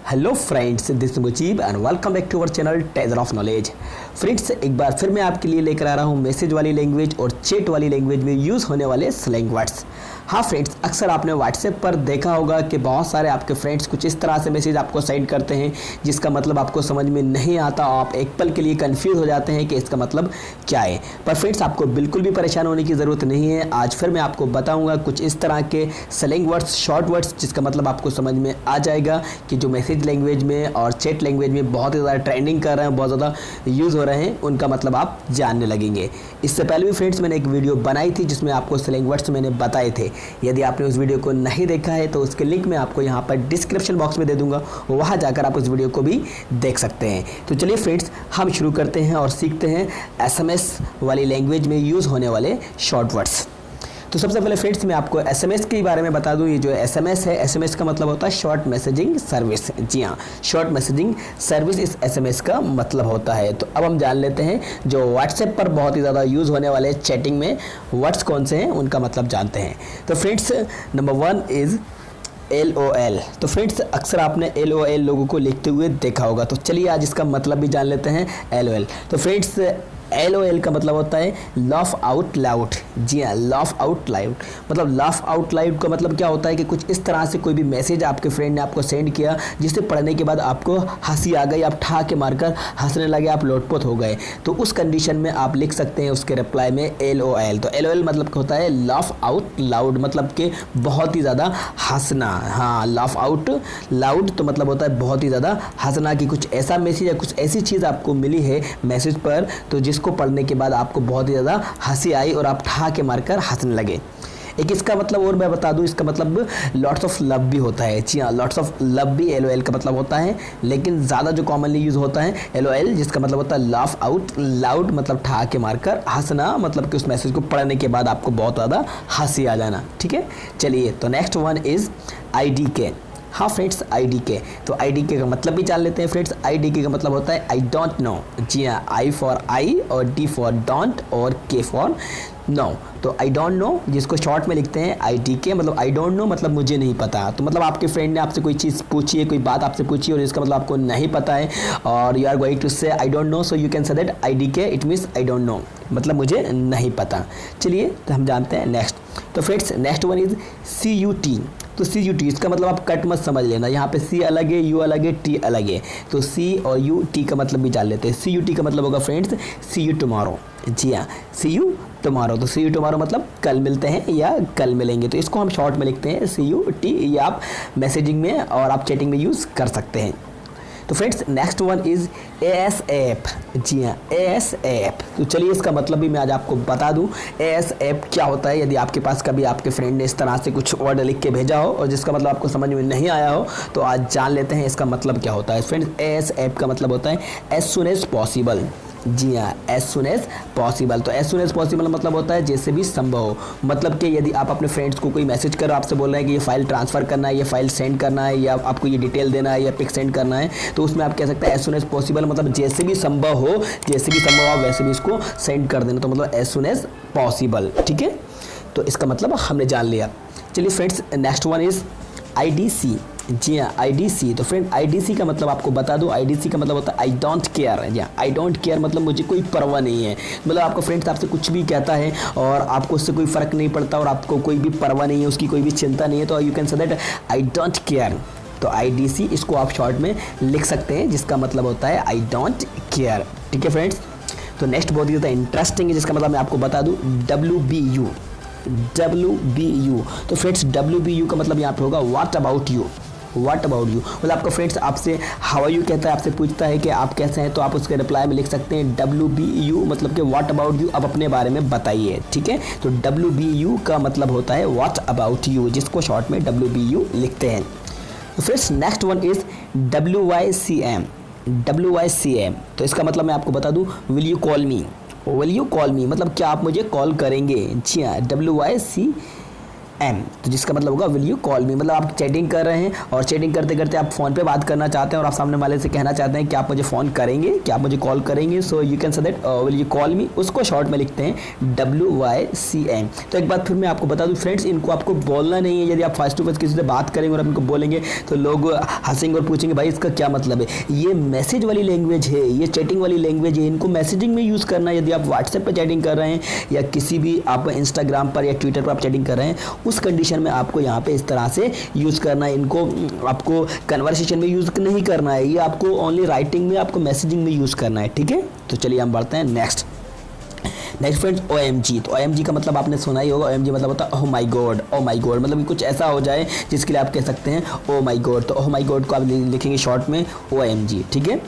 Hello friends, this Mujeeb and welcome back to our channel treasure of knowledge. Friends, एक बार फिर मैं आपके लिए लेकर आ रहा हूँ मैसेज वाली लैंग्वेज और चैट वाली लैंग्वेज में यूज़ होने वाले स्लैंग वर्ड्स। हाँ फ्रेंड्स, अक्सर आपने व्हाट्सएप पर देखा होगा कि बहुत सारे आपके फ्रेंड्स कुछ इस तरह से मैसेज आपको सेंड करते हैं जिसका मतलब आपको समझ में नहीं आता। आप एक पल के लिए कंफ्यूज हो जाते हैं कि इसका मतलब क्या है। पर फ्रेंड्स, आपको बिल्कुल भी परेशान होने की ज़रूरत नहीं है। आज फिर मैं आपको बताऊंगा कुछ इस तरह के स्लैंग वर्ड्स, शॉर्ट वर्ड्स जिसका मतलब आपको समझ में आ जाएगा कि जो मैसेज लैंग्वेज में और चैट लैंग्वेज में बहुत ही ज़्यादा ट्रेंडिंग कर रहे हैं, बहुत ज़्यादा यूज़ हो रहे हैं, उनका मतलब आप जानने लगेंगे। इससे पहले भी फ्रेंड्स मैंने एक वीडियो बनाई थी जिसमें आपको स्लैंग वर्ड्स मैंने बताए थे। यदि आपने उस वीडियो को नहीं देखा है तो उसके लिंक मैं आपको यहाँ पर डिस्क्रिप्शन बॉक्स में दे दूंगा, वहाँ जाकर आप उस वीडियो को भी देख सकते हैं। तो चलिए फ्रेंड्स, हम शुरू करते हैं और सीखते हैं एसएमएस वाली लैंग्वेज में यूज़ होने वाले शॉर्ट वर्ड्स। तो सबसे पहले फ्रेंड्स मैं आपको एसएमएस के बारे में बता दूं। ये जो एसएमएस है, एसएमएस का मतलब होता है शॉर्ट मैसेजिंग सर्विस। जी हाँ, शॉर्ट मैसेजिंग सर्विस इस एसएमएस का मतलब होता है। तो अब हम जान लेते हैं जो व्हाट्सएप पर बहुत ही ज़्यादा यूज़ होने वाले चैटिंग में वर्ड्स कौन से हैं, उनका मतलब जानते हैं। तो फ्रेंड्स, नंबर 1 इज़ LOL। तो फ्रेंड्स, अक्सर आपने LOL लोगों को लिखते हुए देखा होगा। तो चलिए आज इसका मतलब भी जान लेते हैं, LOL। तो फ्रेंड्स, LOL का मतलब होता है लाफ आउट लाउड। जी हाँ, लाफ आउट लाउड मतलब लाफ आउट लाउड का मतलब क्या होता है कि कुछ इस तरह से कोई भी मैसेज आपके फ्रेंड ने आपको सेंड किया जिसे पढ़ने के बाद आपको हंसी आ गई, आप ठा के मारकर हंसने लगे, आप लोटपोट हो गए। तो उस कंडीशन में आप लिख सकते हैं उसके रिप्लाई में LOL। तो LOL मतलब होता है लाफ आउट लाउड, मतलब कि बहुत ही ज़्यादा हंसना। हाँ, लाफ आउट लाउड तो मतलब होता है बहुत ही ज़्यादा हंसना कि कुछ ऐसा मैसेज या कुछ ऐसी चीज़ आपको मिली है मैसेज पर तो जिसको पढ़ने के बाद आपको बहुत ही ज़्यादा हंसी आई और आप ठा के मारकर हंसने लगे। एक इसका मतलब और मैं बता दूं, इसका मतलब लॉट्स ऑफ लव भी होता है। जी हाँ, लॉट्स ऑफ लव भी LOL का मतलब होता है, लेकिन ज़्यादा जो कॉमनली यूज़ होता है LOL, जिसका मतलब होता है लाफ आउट लाउड, मतलब ठा के मारकर हंसना, मतलब कि उस मैसेज को पढ़ने के बाद आपको बहुत ज़्यादा हंसी आ जाना। ठीक है, चलिए तो नेक्स्ट वन इज़ IDK। हाँ फ्रेंड्स, IDK। तो IDK का मतलब भी जान लेते हैं फ्रेंड्स। IDK का मतलब होता है आई डोंट नो। जी हाँ, I फॉर आई और D फॉर डोंट और K फॉर नो। तो आई डोंट नो जिसको शॉर्ट में लिखते हैं IDK, मतलब आई डोंट नो मतलब मुझे नहीं पता। तो मतलब आपके फ्रेंड ने आपसे कोई चीज़ पूछी है, कोई बात आपसे पूछी है और इसका मतलब आपको नहीं पता है और यू आर गोइंग टू से I don't know, so you can say that IDK, it means I don't know, मतलब मुझे नहीं पता। चलिए तो हम जानते हैं नेक्स्ट। तो friends, next one is CUT। तो CUT इसका मतलब आप कट मत समझ लेना, यहाँ पे C अलग है, U अलग है, T अलग है। तो C और U T का मतलब भी जान लेते हैं। CUT का मतलब होगा फ्रेंड्स सी यू टुमारो। जी हाँ, सी यू टुमारो। तो सी यू टुमारो मतलब कल मिलते हैं या कल मिलेंगे। तो इसको हम शॉर्ट में लिखते हैं CUT, या आप मैसेजिंग में और आप चैटिंग में यूज़ कर सकते हैं। तो friends, next one is ASAP। जी हाँ, ASAP। तो चलिए इसका मतलब भी मैं आज आपको बता दूं ASAP क्या होता है। यदि आपके पास कभी आपके फ्रेंड ने इस तरह से कुछ वर्ड लिख के भेजा हो और जिसका मतलब आपको समझ में नहीं आया हो, तो आज जान लेते हैं इसका मतलब क्या होता है। फ्रेंड्स, ASAP का मतलब होता है एज सुन एज पॉसिबल। जी हाँ, एज सुन एज पॉसिबल। तो एज सुन एज पॉसिबल मतलब होता है जैसे भी संभव हो। मतलब कि यदि आप अपने फ्रेंड्स को कोई मैसेज करो, आपसे बोल रहे हैं कि ये फाइल ट्रांसफ़र करना है, ये फाइल सेंड करना है, या आपको ये डिटेल देना है या पिक सेंड करना है, तो उसमें आप कह सकते हैं एज सुन एज पॉसिबल, मतलब जैसे भी संभव हो, जैसे भी संभव हो वैसे भी इसको सेंड कर देना। तो मतलब एज सुन एज पॉसिबल। ठीक है, तो इसका मतलब हमने जान लिया। चलिए friends, next one is IDC। जी हाँ, IDC। तो फ्रेंड, IDC का मतलब आपको बता दूं, IDC का मतलब होता है आई डोंट केयर। जी हाँ, आई डोंट केयर मतलब मुझे कोई परवाह नहीं है। मतलब आपका फ्रेंड्स आपसे कुछ भी कहता है और आपको उससे कोई फ़र्क नहीं पड़ता और आपको कोई भी परवाह नहीं है, उसकी कोई भी चिंता नहीं है, तो you can say that I don't care. तो IDC इसको आप शॉर्ट में लिख सकते हैं, जिसका मतलब होता है आई डोंट केयर। ठीक है फ्रेंड्स, तो नेक्स्ट बहुत ही ज़्यादा इंटरेस्टिंग है, जिसका मतलब मैं आपको बता दूँ WBU। WBU। तो फ्रेंड्स, WBU का मतलब यहाँ पे होगा what about you. What about you मतलब आपका फ्रेंड्स आपसे हाउ आर यू कहता है, आपसे पूछता है कि आप कैसे हैं, तो आप उसके रिप्लाई में लिख सकते हैं WBU, मतलब कि व्हाट अबाउट यू, आप अपने बारे में बताइए। ठीक है, तो WBU का मतलब होता है व्हाट अबाउट यू, जिसको शॉर्ट में WBU लिखते हैं। तो friends, next one is WYCM। WYCM। तो इसका मतलब मैं आपको बता दूँ, will you call me. Will you call मी मतलब क्या आप मुझे कॉल करेंगे। जी हाँ, तो जिसका मतलब होगा विल यू कॉल मी, मतलब आप चैटिंग कर रहे हैं और चैटिंग करते करते आप फ़ोन पे बात करना चाहते हैं और आप सामने वाले से कहना चाहते हैं कि आप मुझे फ़ोन करेंगे, कि आप मुझे कॉल करेंगे, so you can say that will you call मी, उसको शॉर्ट में लिखते हैं WYCM। तो एक बात फिर मैं आपको बता दूं फ्रेंड्स, इनको आपको बोलना नहीं है। यदि आप फेस टू फेस किसी से बात करेंगे और आप इनको बोलेंगे तो लोग हंसेंगे और पूछेंगे भाई इसका क्या मतलब है। ये मैसेज वाली लैंग्वेज है, ये चैटिंग वाली लैंग्वेज है, इनको मैसेजिंग में यूज़ करना है। यदि आप व्हाट्सएप पर चैटिंग कर रहे हैं या किसी भी आप इंस्टाग्राम पर या ट्विटर पर आप चैटिंग कर रहे हैं, उस कंडीशन में आपको यहाँ पे इस तरह से यूज़ करना है। इनको आपको कन्वर्सेशन में यूज़ नहीं करना है, ये आपको ओनली राइटिंग में, आपको मैसेजिंग में यूज़ करना है। ठीक है, तो चलिए हम बढ़ते हैं नेक्स्ट फ्रेंड्स OMG। तो OMG का मतलब आपने सुना ही होगा। OMG मतलब होता है oh my God, oh my God, मतलब कुछ ऐसा हो जाए जिसके लिए आप कह सकते हैं ओह माय गॉड। तो ओह माय गॉड को आप लिखेंगे शॉर्ट में OMG। ठीक है,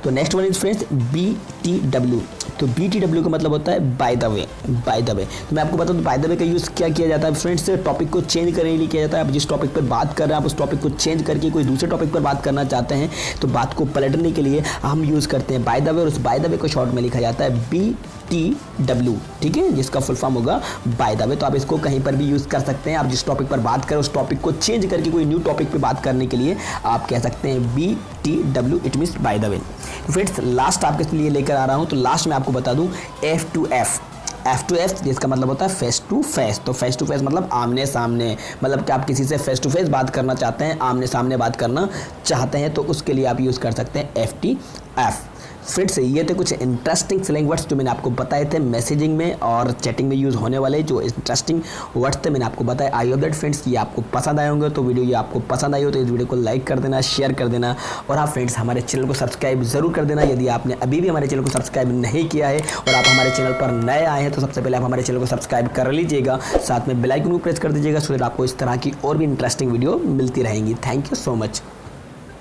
तो next one is friends BTW। तो BTW का मतलब होता है by the way, by the way. तो मैं आपको बता दूं बाय द वे का यूज़ क्या किया जाता है फ्रेंड्स, टॉपिक को चेंज करने के लिए किया जाता है। आप जिस टॉपिक पर बात कर रहे हैं, आप उस टॉपिक को चेंज करके कोई दूसरे टॉपिक पर बात करना चाहते हैं, तो बात को पलटने के लिए हम यूज़ करते हैं बाय द वे, और उस बाय द वे को शॉर्ट में लिखा जाता है BTW। ठीक है, जिसका फुल फॉर्म होगा बाय द वे। तो आप इसको कहीं पर भी यूज़ कर सकते हैं। आप जिस टॉपिक पर बात करें उस टॉपिक को चेंज करके कोई न्यू टॉपिक पर बात करने के लिए आप कह सकते हैं BTW, it means by the way. Friends last आपके लिए लेकर आ रहा हूँ, तो लास्ट में आपको बता दूँ F2F, जिसका मतलब होता है फेस टू फेस। तो फेस टू फेस मतलब आमने सामने, मतलब कि आप किसी से फेस टू फेस बात करना चाहते हैं, आमने सामने बात करना चाहते हैं, तो उसके लिए आप यूज़ कर सकते हैं FTF। फ्रेंड्स ये थे कुछ इंटरेस्टिंग स्लैंग वर्ड्स जो मैंने आपको बताए थे मैसेजिंग में और चैटिंग में यूज़ होने वाले जो इंटरेस्टिंग वर्ड्स थे मैंने आपको बताया। आई होप दैट फ्रेंड्स ये आपको पसंद आए होंगे। तो वीडियो ये आपको पसंद आई हो तो इस वीडियो को लाइक कर देना, शेयर कर देना, और हाँ फ्रेंड्स हमारे चैनल को सब्सक्राइब जरूर कर देना यदि आपने अभी भी हमारे चैनल को सब्सक्राइब नहीं किया है और आप हमारे चैनल पर नए आए हैं तो सबसे पहले आप हमारे चैनल को सब्सक्राइब कर लीजिएगा, साथ में बेल आइकन को प्रेस कर दीजिएगा, सो दैट आपको इस तरह की और भी इंटरेस्टिंग वीडियो मिलती रहेंगी। Thank you so much.